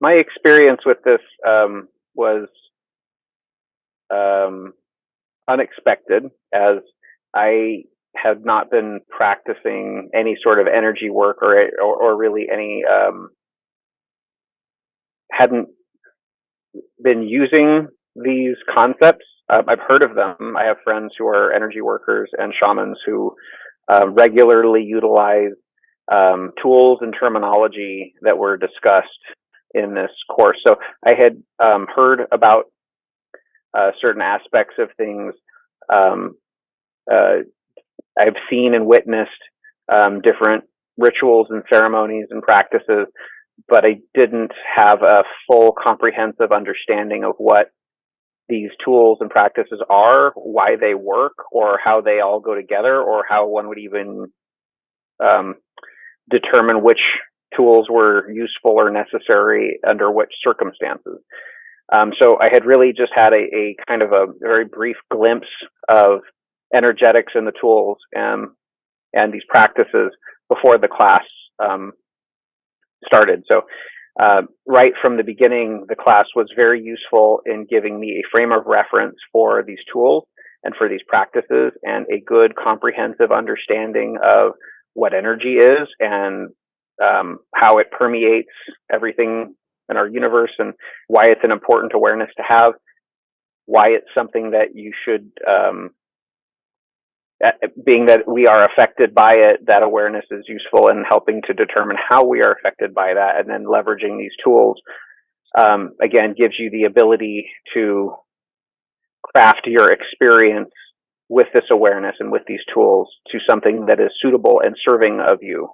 my experience with this was unexpected, as I had not been practicing any sort of energy work or really any hadn't been using these concepts. I've heard of them. I have friends who are energy workers and shamans who regularly utilize tools and terminology that were discussed in this course. So I had heard about certain aspects of things. I've seen and witnessed different rituals and ceremonies and practices, but I didn't have a full comprehensive understanding of what these tools and practices are, why they work, or how they all go together, or how one would even determine which tools were useful or necessary under which circumstances. So I had really just had a kind of a very brief glimpse of energetics and the tools and these practices before the class started. So right from the beginning, the class was very useful in giving me a frame of reference for these tools and for these practices, and a good comprehensive understanding of what energy is and how it permeates everything in our universe, and why it's an important awareness to have, why it's something that you should, being that we are affected by it, that awareness is useful in helping to determine how we are affected by that, and then leveraging these tools, again, gives you the ability to craft your experience with this awareness and with these tools to something that is suitable and serving of you,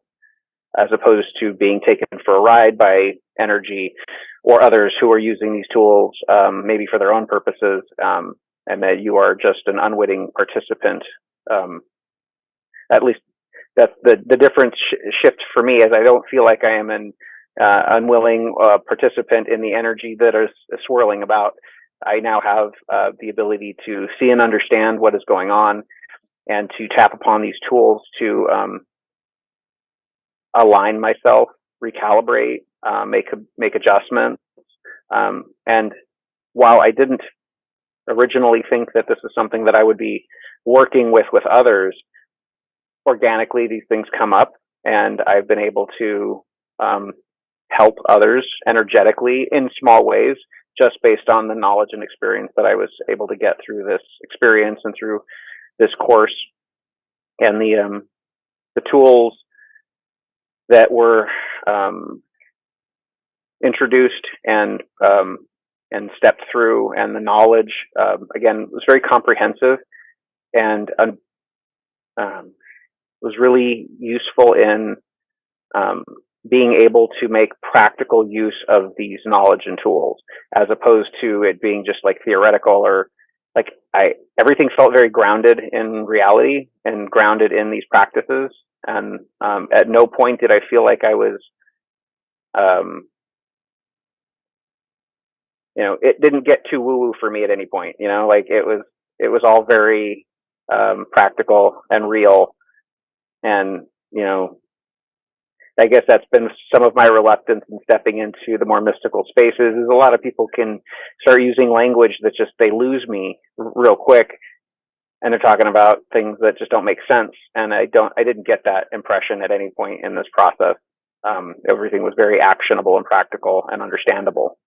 as opposed to being taken for a ride by energy or others who are using these tools maybe for their own purposes, and that you are just an unwitting participant. At least that's the difference shift for me, as I don't feel like I am an unwilling participant in the energy that is swirling about. I now have the ability to see and understand what is going on, and to tap upon these tools to align myself, recalibrate, make adjustments. And while I didn't originally think that this is something that I would be working with others, organically these things come up, and I've been able to help others energetically in small ways, just based on the knowledge and experience that I was able to get through this experience and through this course. And the tools that were introduced and stepped through, and the knowledge, again, was very comprehensive, and was really useful in being able to make practical use of these knowledge and tools, as opposed to it being just like theoretical, or like everything felt very grounded in reality and grounded in these practices. And at no point did I feel like I was, it didn't get too woo-woo for me at any point. Like it was all very practical and real. And I guess that's been some of my reluctance in stepping into the more mystical spaces, is a lot of people can start using language that just, they lose me real quick, and they're talking about things that just don't make sense. And I didn't get that impression at any point in this process. Everything was very actionable and practical and understandable.